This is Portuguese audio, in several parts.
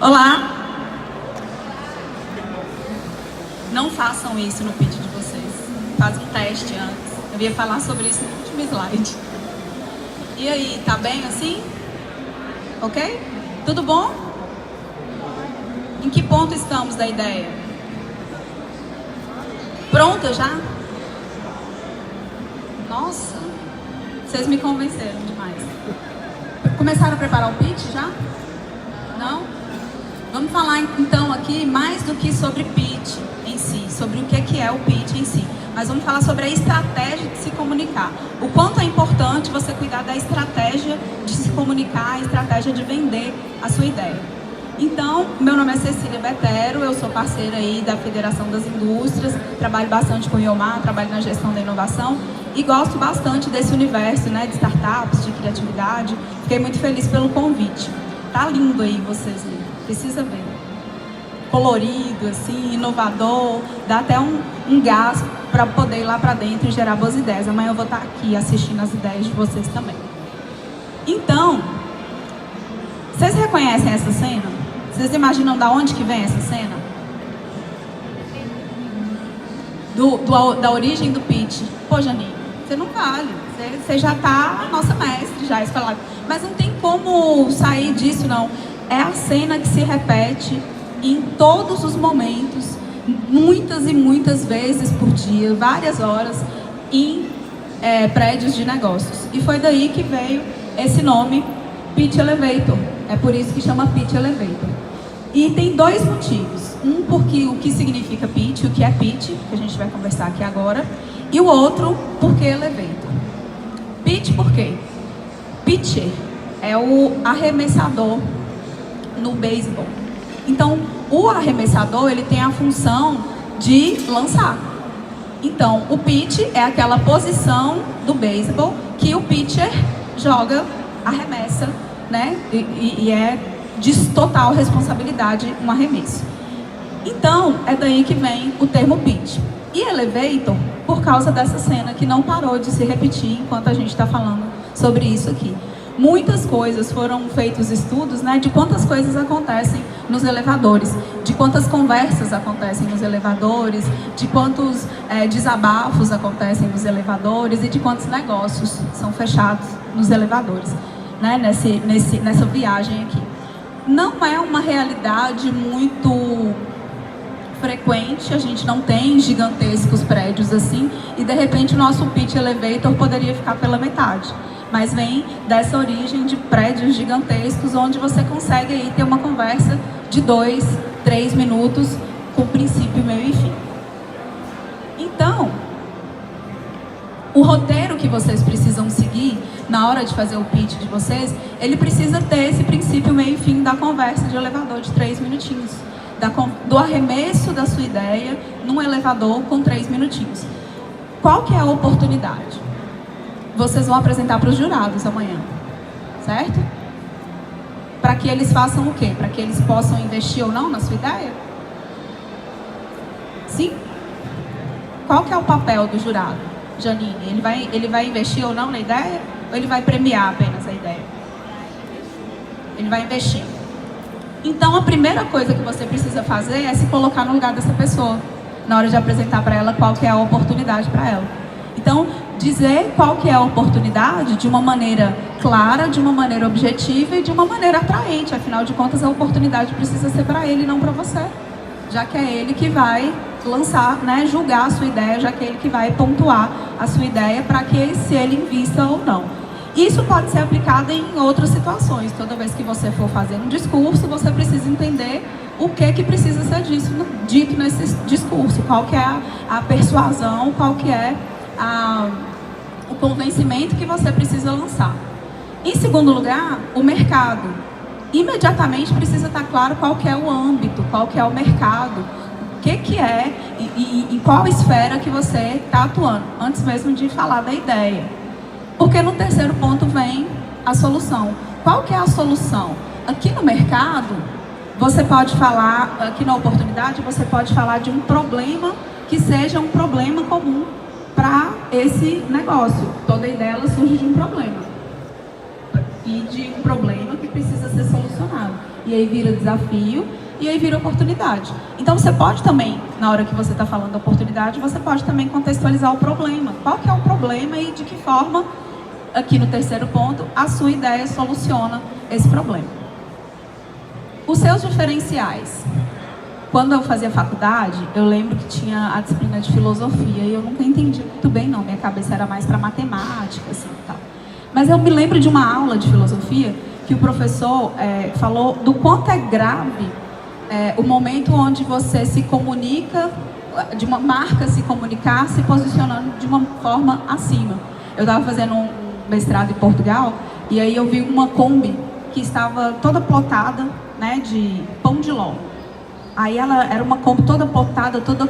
Olá! Não façam isso no pitch de vocês. Faz um teste antes. Eu ia falar sobre isso no último slide. E aí, tá bem assim? Ok? Tudo bom? Em que ponto estamos da ideia? Pronta já? Nossa, vocês me convenceram demais. Começaram a preparar o pitch já? Não? Vamos falar então aqui mais do que sobre pitch em si, sobre o que é o pitch em si. Mas vamos falar sobre a estratégia de se comunicar. O quanto é importante você cuidar da estratégia de se comunicar, a estratégia de vender a sua ideia. Então, meu nome é Cecília Betero, eu sou parceira aí da Federação das Indústrias, trabalho bastante com o IOMAR, trabalho na gestão da inovação e gosto bastante desse universo, né, de startups, de criatividade. Fiquei muito feliz pelo convite. Tá lindo aí vocês, né? Precisa ver. Colorido, assim, inovador, dá até um gás para poder ir lá para dentro e gerar boas ideias. Amanhã eu vou estar aqui assistindo as ideias de vocês também. Então, vocês reconhecem essa cena? Vocês imaginam da onde que vem essa cena? Da origem do pitch. Pô, Janine, você não vale. Você já tá nossa mestre, já escolada. Mas não tem como sair disso, não. É a cena que se repete em todos os momentos, muitas e muitas vezes por dia, várias horas, em prédios de negócios. E foi daí que veio esse nome, Pitch Elevator. É por isso que chama Pitch Elevator. E tem dois motivos. Um, porque o que significa pitch, o que é pitch, que a gente vai conversar aqui agora. E o outro, porque elevator. Pitch por quê? Pitcher é o arremessador no beisebol. Então, o arremessador, ele tem a função de lançar. Então, o pitch é aquela posição do beisebol que o pitcher joga, arremessa, né? E é de total responsabilidade um arremesso. Então, é daí que vem o termo pitch. E elevator, por causa dessa cena que não parou de se repetir enquanto a gente está falando sobre isso aqui. Muitas coisas foram feitos estudos, né, de quantas coisas acontecem nos elevadores, de quantas conversas acontecem nos elevadores, de quantos desabafos acontecem nos elevadores e de quantos negócios são fechados nos elevadores, né, nessa viagem aqui. Não é uma realidade muito frequente, a gente não tem gigantescos prédios assim, e de repente o nosso pitch elevator poderia ficar pela metade. Mas vem dessa origem de prédios gigantescos, onde você consegue aí ter uma conversa de 2, 3 minutos, com princípio, meio e fim. Então, o roteiro que vocês precisam seguir na hora de fazer o pitch de vocês, ele precisa ter esse princípio, meio e fim da conversa de elevador de 3 minutinhos. Do arremesso da sua ideia num elevador com 3 minutinhos. Qual que é a oportunidade? Vocês vão apresentar para os jurados amanhã, certo? Para que eles façam o quê? Para que eles possam investir ou não na sua ideia? Sim? Qual que é o papel do jurado, Janine? Ele vai investir ou não na ideia? Ou ele vai premiar apenas a ideia? Ele vai investir. Então, a primeira coisa que você precisa fazer é se colocar no lugar dessa pessoa, na hora de apresentar para ela qual que é a oportunidade para ela. Então, dizer qual que é a oportunidade de uma maneira clara, de uma maneira objetiva e de uma maneira atraente. Afinal de contas, a oportunidade precisa ser para ele e não para você. Já que é ele que vai lançar, né, julgar a sua ideia, já que é ele que vai pontuar a sua ideia para que se ele invista ou não. Isso pode ser aplicado em outras situações. Toda vez que você for fazer um discurso, você precisa entender o que precisa ser dito nesse discurso. Qual que é a persuasão, qual que é o convencimento que você precisa lançar. Em segundo lugar, o mercado. Imediatamente precisa estar claro qual que é o âmbito, qual que é o mercado, o que é e em qual esfera que você está atuando, antes mesmo de falar da ideia. Porque no terceiro ponto vem a solução. Qual que é a solução? Aqui no mercado, você pode falar, aqui na oportunidade, você pode falar de um problema que seja um problema comum para esse negócio. Toda ideia ela surge de um problema. e de um problema que precisa ser solucionado. E aí vira desafio e aí vira oportunidade. Então você pode também, na hora que você está falando da oportunidade, você pode também contextualizar o problema. Qual que é o problema e de que forma, aqui no terceiro ponto, a sua ideia soluciona esse problema. Os seus diferenciais. Quando eu fazia faculdade, eu lembro que tinha a disciplina de filosofia e eu nunca entendi muito bem, não. Minha cabeça era mais para matemática, assim, tal. Mas eu me lembro de uma aula de filosofia que o professor falou do quanto é grave o momento onde você se comunica, de uma marca se comunicar, se posicionando de uma forma acima. Eu estava fazendo um mestrado em Portugal e aí eu vi uma Kombi que estava toda plotada, né, de pão de ló. Aí ela era uma Kombi toda plotada, toda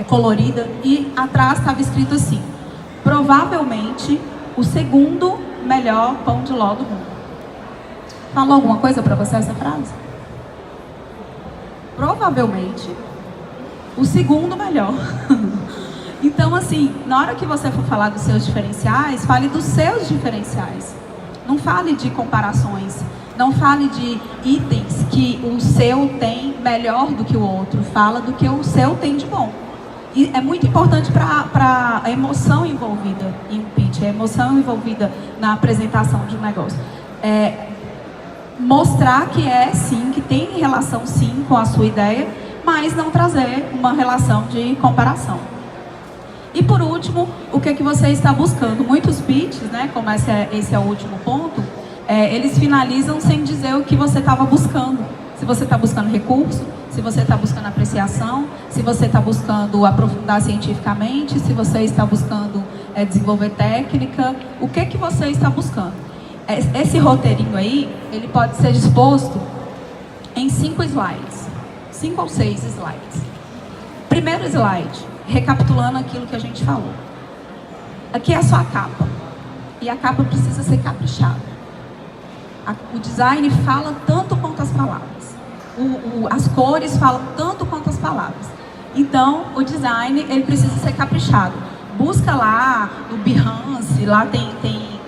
colorida e atrás estava escrito assim: provavelmente o segundo melhor pão de ló do mundo. Falou alguma coisa para você essa frase? Provavelmente o segundo melhor. Então, assim, na hora que você for falar dos seus diferenciais, fale dos seus diferenciais. Não fale de comparações. Não fale de itens que o seu tem melhor do que o outro. Fala do que o seu tem de bom. E é muito importante para a emoção envolvida em um pitch, a emoção envolvida na apresentação de um negócio. Mostrar que sim, que tem relação sim com a sua ideia, mas não trazer uma relação de comparação. E por último, o que você está buscando? Muitos pitches, né, como esse é o último ponto, eles finalizam sem dizer o que você estava buscando. Se você está buscando recurso, se você está buscando apreciação, se você está buscando aprofundar cientificamente, se você está buscando desenvolver técnica, o que você está buscando? Esse roteirinho aí, ele pode ser disposto em 5 slides, 5 ou 6 slides. Primeiro slide, recapitulando aquilo que a gente falou. Aqui é a sua capa, e a capa precisa ser caprichada. O design fala tanto quanto as palavras. As cores falam tanto quanto as palavras. Então, o design, ele precisa ser caprichado. Busca lá no Behance, lá tem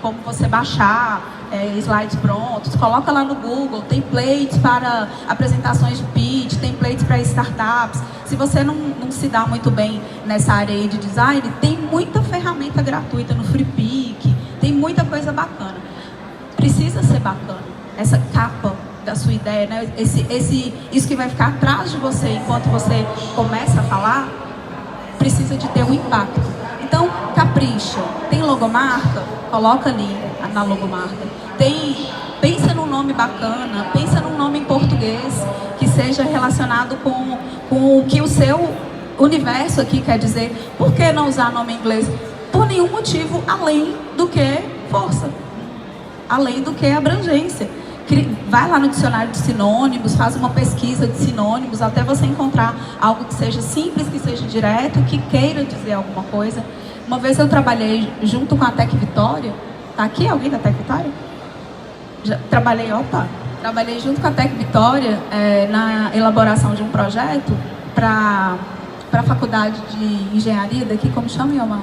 como você baixar slides prontos. Coloca lá no Google, templates para apresentações de pitch, templates para startups. Se você não se dá muito bem nessa área aí de design, tem muita ferramenta gratuita no FreePic, tem muita coisa bacana. Precisa ser bacana, essa capa da sua ideia, né? Isso que vai ficar atrás de você enquanto você começa a falar, precisa de ter um impacto. Então, capricha. Tem logomarca? Coloca ali na logomarca. Pensa num nome bacana, pensa num nome em português que seja relacionado com o que o seu universo aqui quer dizer. Por que não usar nome em inglês? Por nenhum motivo além do que força. Além do que abrangência. Vai lá no dicionário de sinônimos, faz uma pesquisa de sinônimos até você encontrar algo que seja simples, que seja direto, que queira dizer alguma coisa. Uma vez eu trabalhei junto com a Tec Vitória. Tá aqui alguém da Tec Vitória? Trabalhei junto com a Tec Vitória na elaboração de um projeto para a faculdade de engenharia daqui, como chama, Iomar?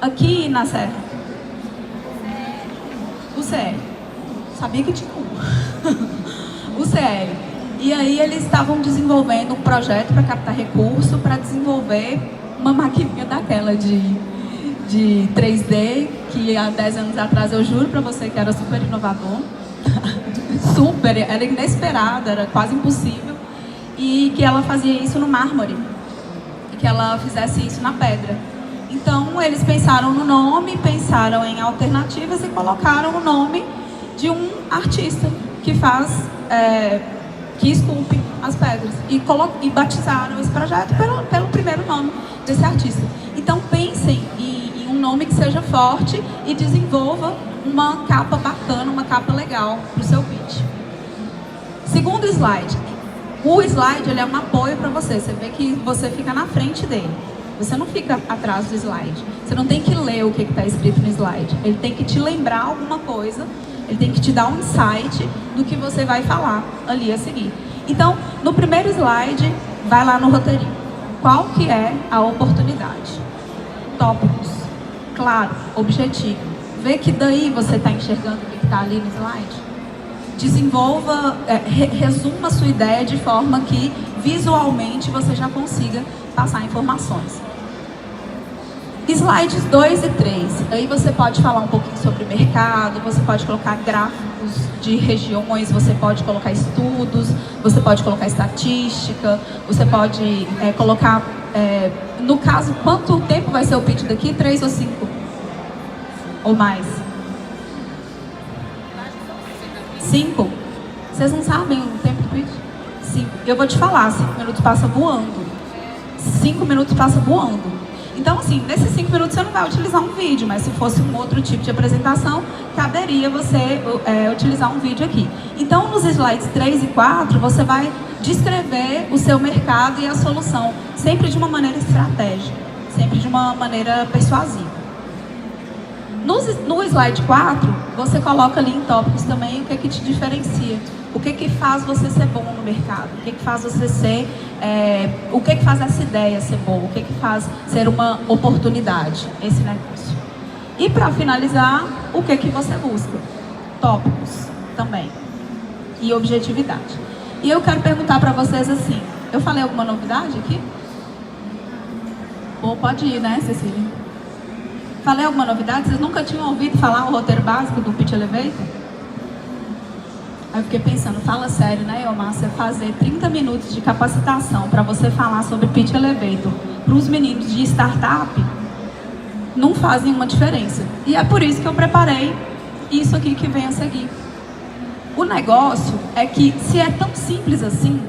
Aqui na Serra. O CL. Sabia que tinha um. O CL. E aí eles estavam desenvolvendo um projeto para captar recurso, para desenvolver uma maquininha daquela de 3D, que há 10 anos atrás eu juro para você que era super inovador. Era inesperado, era quase impossível. E que ela fazia isso no mármore. E que ela fizesse isso na pedra. Então, eles pensaram no nome, pensaram em alternativas e colocaram o nome de um artista que que esculpe as pedras. E batizaram esse projeto pelo primeiro nome desse artista. Então, pensem em um nome que seja forte e desenvolva uma capa bacana, uma capa legal para o seu pitch. Segundo slide. O slide, ele é um apoio para você. Você vê que você fica na frente dele. Você não fica atrás do slide. Você não tem que ler o que está escrito no slide. Ele tem que te lembrar alguma coisa. Ele tem que te dar um insight do que você vai falar ali a seguir. Então, no primeiro slide, vai lá no roteirinho. Qual que é a oportunidade? Tópicos. claro, objetivo. Vê que daí você está enxergando o que está ali no slide. Desenvolva, resuma a sua ideia de forma que visualmente você já consiga passar informações. Slides 2 e 3. Aí você pode falar um pouquinho sobre o mercado, você pode colocar gráficos de regiões, você pode colocar estudos, você pode colocar estatística, você pode colocar, no caso, quanto tempo vai ser o pitch daqui? 3 ou 5? Ou mais? 5? Vocês não sabem o tempo do pitch? 5. Eu vou te falar, 5 minutos passa voando. 5 minutos passa voando. Então, assim, nesses 5 minutos você não vai utilizar um vídeo, mas se fosse um outro tipo de apresentação, caberia você utilizar um vídeo aqui. Então, nos slides 3 e 4, você vai descrever o seu mercado e a solução, sempre de uma maneira estratégica, sempre de uma maneira persuasiva. No slide 4, você coloca ali em tópicos também o que te diferencia. O que faz você ser bom no mercado? O que faz você ser... o que faz essa ideia ser boa? O que faz ser uma oportunidade, esse negócio? E para finalizar, o que você busca? Tópicos também. E objetividade. E eu quero perguntar para vocês assim, eu falei alguma novidade aqui? Ou pode ir, né, Cecília? Falei alguma novidade? Vocês nunca tinham ouvido falar o roteiro básico do Pitch Elevator? Aí eu fiquei pensando, fala sério, né, Elmar? Você fazer 30 minutos de capacitação para você falar sobre Pitch Elevator para os meninos de startup não faz nenhuma diferença. E é por isso que eu preparei isso aqui que vem a seguir. O negócio é que, se é tão simples assim,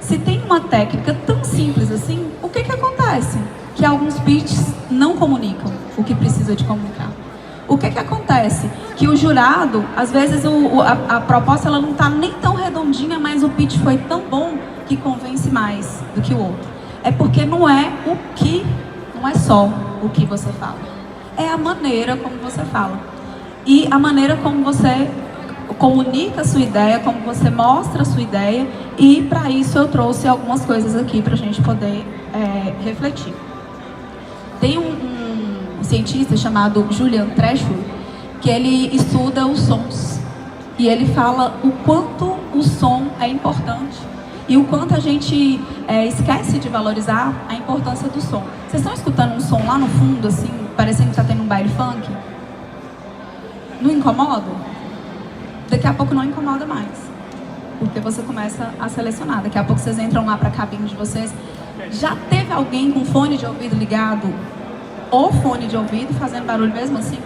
se tem uma técnica tão simples assim, o que acontece? Que alguns pitches não comunicam o que precisa de comunicar. O que acontece? Que o jurado, às vezes a proposta ela não está nem tão redondinha, mas o pitch foi tão bom que convence mais do que o outro. É porque não é só o que você fala. É a maneira como você fala. E a maneira como você comunica a sua ideia, como você mostra a sua ideia. E para isso eu trouxe algumas coisas aqui para a gente poder refletir. Tem um cientista chamado Julian Treasure, que ele estuda os sons. E ele fala o quanto o som é importante e o quanto a gente esquece de valorizar a importância do som. Vocês estão escutando um som lá no fundo, assim, parecendo que está tendo um baile funk? Não incomoda? Daqui a pouco não incomoda mais, porque você começa a selecionar. Daqui a pouco vocês entram lá para a cabine de vocês. Já teve alguém com fone de ouvido ligado ou fone de ouvido fazendo barulho mesmo assim?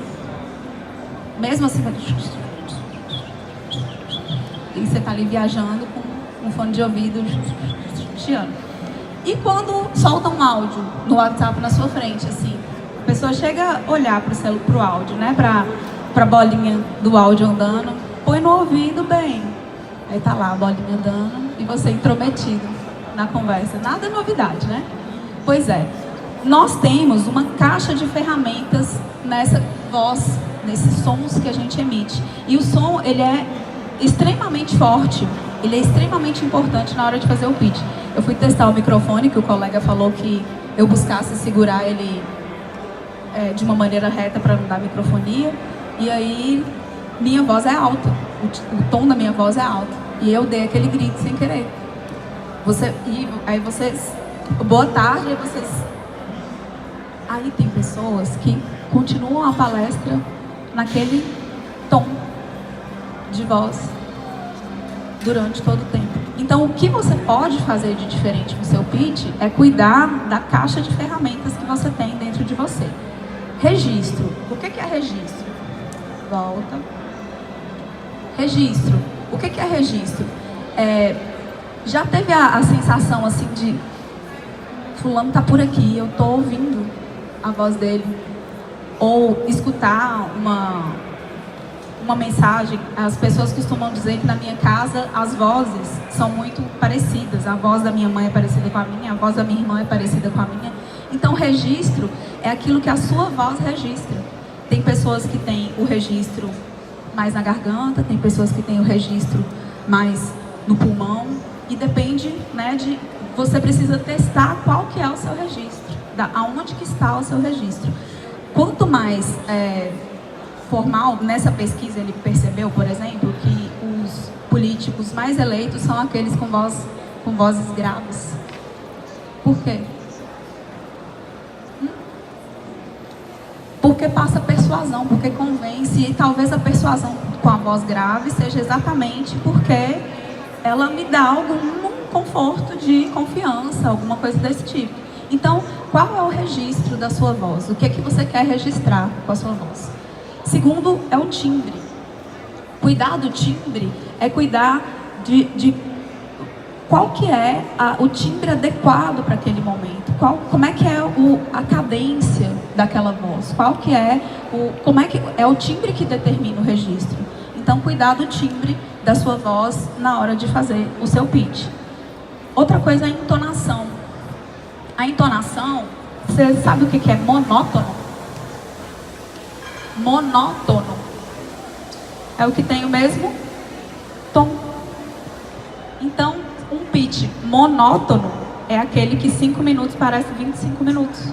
Mesmo assim, e você está ali viajando com um fone de ouvido chiando. E quando solta um áudio no WhatsApp na sua frente, assim, a pessoa chega a olhar para o áudio, né? Para a bolinha do áudio andando, põe no ouvido bem. Aí tá lá a bolinha andando e você intrometido na conversa. Nada novidade, né? Pois é. Nós temos uma caixa de ferramentas nessa voz, nesses sons que a gente emite. E o som, ele é extremamente forte, ele é extremamente importante na hora de fazer o pitch. Eu fui testar o microfone, que o colega falou que eu buscasse segurar ele de uma maneira reta para não dar microfonia. E aí, minha voz é alta, o tom da minha voz é alto. E eu dei aquele grito sem querer. Aí vocês, boa tarde, aí vocês... Aí tem pessoas que continuam a palestra naquele tom de voz durante todo o tempo. Então, o que você pode fazer de diferente no seu pitch é cuidar da caixa de ferramentas que você tem dentro de você. Registro. O que é registro? Volta. Registro. O que é registro? Já teve a sensação assim de fulano tá por aqui, eu tô ouvindo a voz dele, ou escutar uma mensagem. As pessoas costumam dizer que na minha casa as vozes são muito parecidas. A voz da minha mãe é parecida com a minha, a voz da minha irmã é parecida com a minha. Então, registro é aquilo que a sua voz registra. Tem pessoas que têm o registro mais na garganta, tem pessoas que têm o registro mais no pulmão, e depende, né, de... Você precisa testar qual que é o seu registro, aonde que está o seu registro. quanto mais formal, nessa pesquisa ele percebeu, por exemplo, que os políticos mais eleitos são aqueles com vozes graves. Por quê? Porque passa persuasão, porque convence, e talvez a persuasão com a voz grave seja exatamente porque ela me dá algum conforto de confiança, alguma coisa desse tipo. Então, qual é o registro da sua voz? O que é que você quer registrar com a sua voz? Segundo, é o timbre. Cuidar do timbre é cuidar de qual que é o timbre adequado para aquele momento. Como é que é a cadência daquela voz? Como é que é o timbre que determina o registro? Então, cuidar do timbre da sua voz na hora de fazer o seu pitch. Outra coisa é a entonação. A entonação, você sabe o que é monótono? Monótono é o que tem o mesmo tom. Então, um pitch monótono é aquele que 5 minutos parece 25 minutos.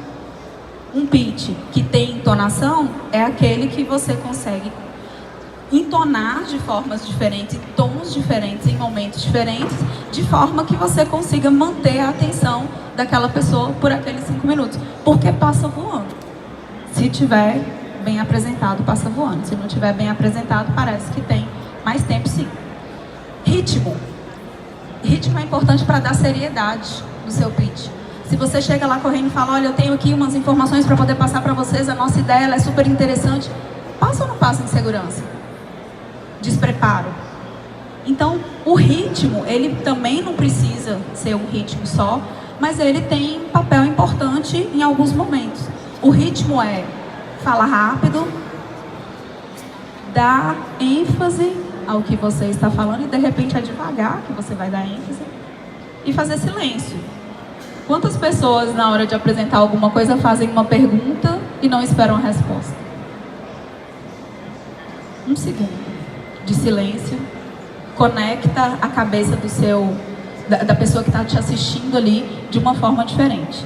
Um pitch que tem entonação é aquele que você consegue entonar de formas diferentes, tons diferentes, em momentos diferentes, de forma que você consiga manter a atenção daquela pessoa por aqueles 5 minutos. Porque passa voando. Se tiver bem apresentado, passa voando. Se não tiver bem apresentado, parece que tem mais tempo, sim. Ritmo. Ritmo é importante para dar seriedade no seu pitch. Se você chega lá correndo e fala, olha, eu tenho aqui umas informações para poder passar para vocês, a nossa ideia ela é super interessante, passa ou não passa em segurança? Despreparo. Então, o ritmo, ele também não precisa ser um ritmo só, mas ele tem um papel importante em alguns momentos. O ritmo é falar rápido, dar ênfase ao que você está falando e de repente é devagar que você vai dar ênfase e fazer silêncio. Quantas pessoas na hora de apresentar alguma coisa fazem uma pergunta e não esperam a resposta? 1 segundo de silêncio conecta a cabeça da pessoa que está te assistindo ali de uma forma diferente.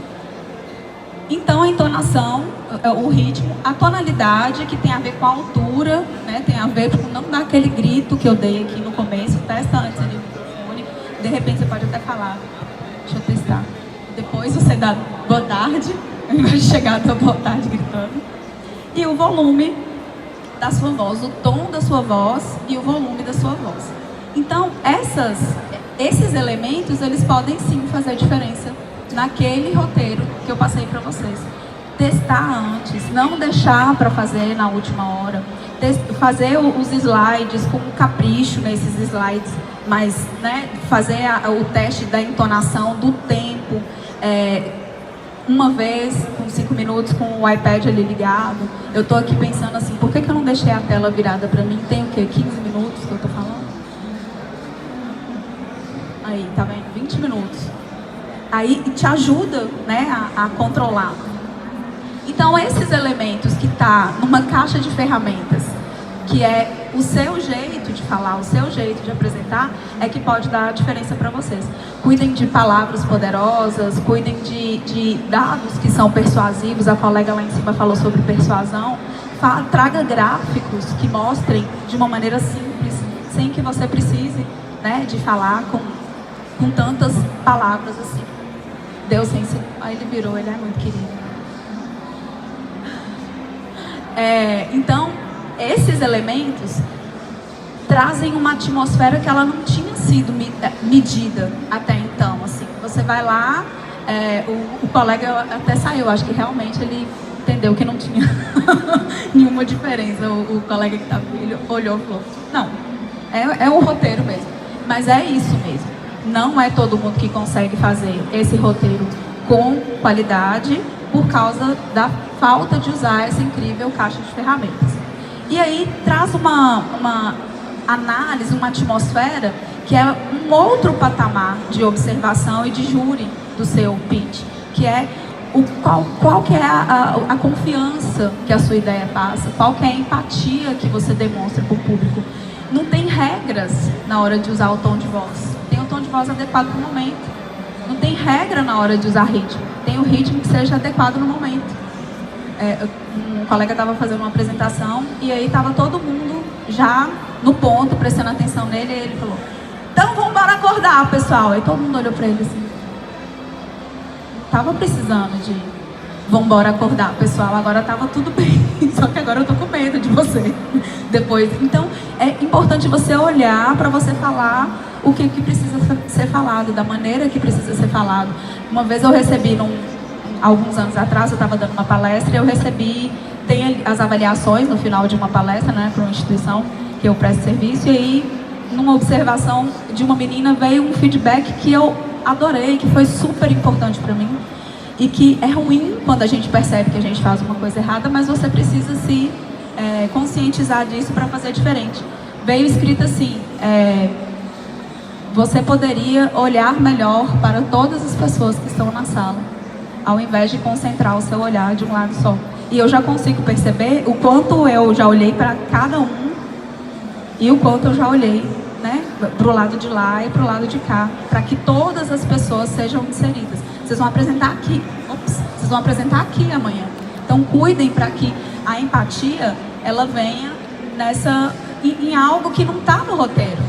Então, a entonação, o ritmo, a tonalidade, que tem a ver com a altura, né? Tem a ver com não dar aquele grito que eu dei aqui no começo. Testa antes ali no microfone. De repente, você pode até falar, deixa eu testar. Depois você dá boa tarde, ao invés de chegar a boa tarde gritando. E o volume da sua voz, o tom da sua voz e o volume da sua voz. Então, esses elementos, eles podem sim fazer diferença naquele roteiro que eu passei para vocês. Testar antes, não deixar para fazer na última hora. Fazer os slides com capricho nesses slides, mas né, fazer o teste da entonação, do tempo, uma vez, com 5 minutos, com o iPad ali ligado. Eu estou aqui pensando assim, por que eu não deixei a tela virada para mim? Tem o quê? 15 minutos que eu estou falando? Aí, tá vendo? 20 minutos. Aí te ajuda, né, a controlar. Então, esses elementos que tá numa caixa de ferramentas, que é o seu jeito de falar, o seu jeito de apresentar, é que pode dar a diferença para vocês. Cuidem de palavras poderosas, cuidem de dados que são persuasivos. A colega lá em cima falou sobre persuasão. Traga gráficos que mostrem de uma maneira simples, sem que você precise, né, de falar com tantas palavras assim. Deus ensinou. Aí ele virou, ele é muito querido. Então, esses elementos trazem uma atmosfera que ela não tinha sido medida até então. Assim, você vai lá, o colega até saiu, acho que realmente ele entendeu que não tinha nenhuma diferença. O colega que estava, ele olhou e falou, não, é o roteiro mesmo. Mas é isso mesmo. Não é todo mundo que consegue fazer esse roteiro com qualidade por causa da falta de usar essa incrível caixa de ferramentas. E aí traz uma análise, uma atmosfera que é um outro patamar de observação e de júri do seu pitch, que é qual que é a confiança que a sua ideia passa, qual que é a empatia que você demonstra para o público. Não tem regras na hora de usar o tom de voz. Tem o tom de voz adequado para o momento. Não tem regra na hora de usar ritmo. Tem o ritmo que seja adequado no momento. Um colega estava fazendo uma apresentação e aí estava todo mundo já no ponto, prestando atenção nele, e ele falou: então vamos embora acordar, pessoal. Aí todo mundo olhou para ele assim, tava precisando de vamos embora acordar, pessoal, agora tava tudo bem, só que agora eu tô com medo de você depois. Então é importante você olhar para você falar o que precisa ser falado, da maneira que precisa ser falado. Uma vez eu recebi, alguns anos atrás, eu estava dando uma palestra e eu recebi, tem as avaliações no final de uma palestra, né, para uma instituição que eu presto serviço, e aí, numa observação de uma menina, veio um feedback que eu adorei, que foi super importante para mim, e que é ruim quando a gente percebe que a gente faz uma coisa errada, mas você precisa se conscientizar disso para fazer diferente. Veio escrito assim: você poderia olhar melhor para todas as pessoas que estão na sala, ao invés de concentrar o seu olhar de um lado só. E eu já consigo perceber o quanto eu já olhei para cada um e o quanto eu já olhei, né, para o lado de lá e para o lado de cá, para que todas as pessoas sejam inseridas. Vocês vão apresentar aqui, vocês vão apresentar aqui amanhã. Então cuidem para que a empatia ela venha em algo que não está no roteiro,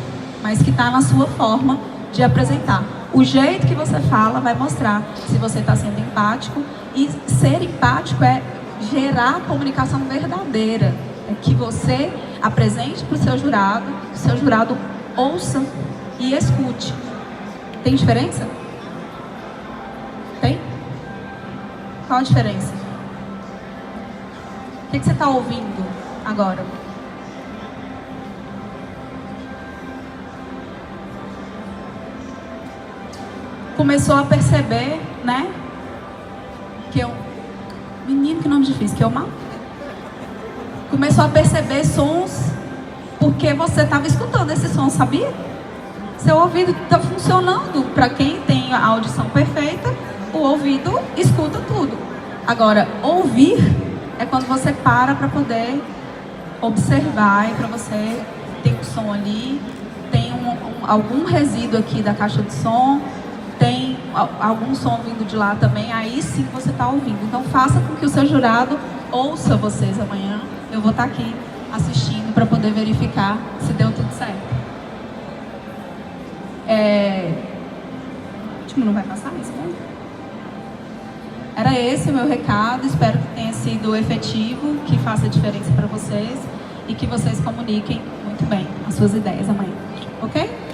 mas que está na sua forma de apresentar. O jeito que você fala vai mostrar se você está sendo empático, e ser empático é gerar comunicação verdadeira. É que você apresente para o seu jurado ouça e escute. Tem diferença? Tem? Qual a diferença? O que você está ouvindo agora? Começou a perceber, né? Menino, que nome difícil, que eu mal. Começou a perceber sons porque você estava escutando esse som, sabia? Seu ouvido está funcionando. Para quem tem a audição perfeita, o ouvido escuta tudo. Agora, ouvir é quando você para poder observar, e para você tem um som ali, tem algum resíduo aqui da caixa de som, tem algum som vindo de lá também, aí sim você está ouvindo. Então faça com que o seu jurado ouça vocês amanhã. Eu vou estar aqui assistindo para poder verificar se deu tudo certo. O último não vai passar isso mesmo? Era esse o meu recado. Espero que tenha sido efetivo, que faça diferença para vocês e que vocês comuniquem muito bem as suas ideias amanhã. Ok?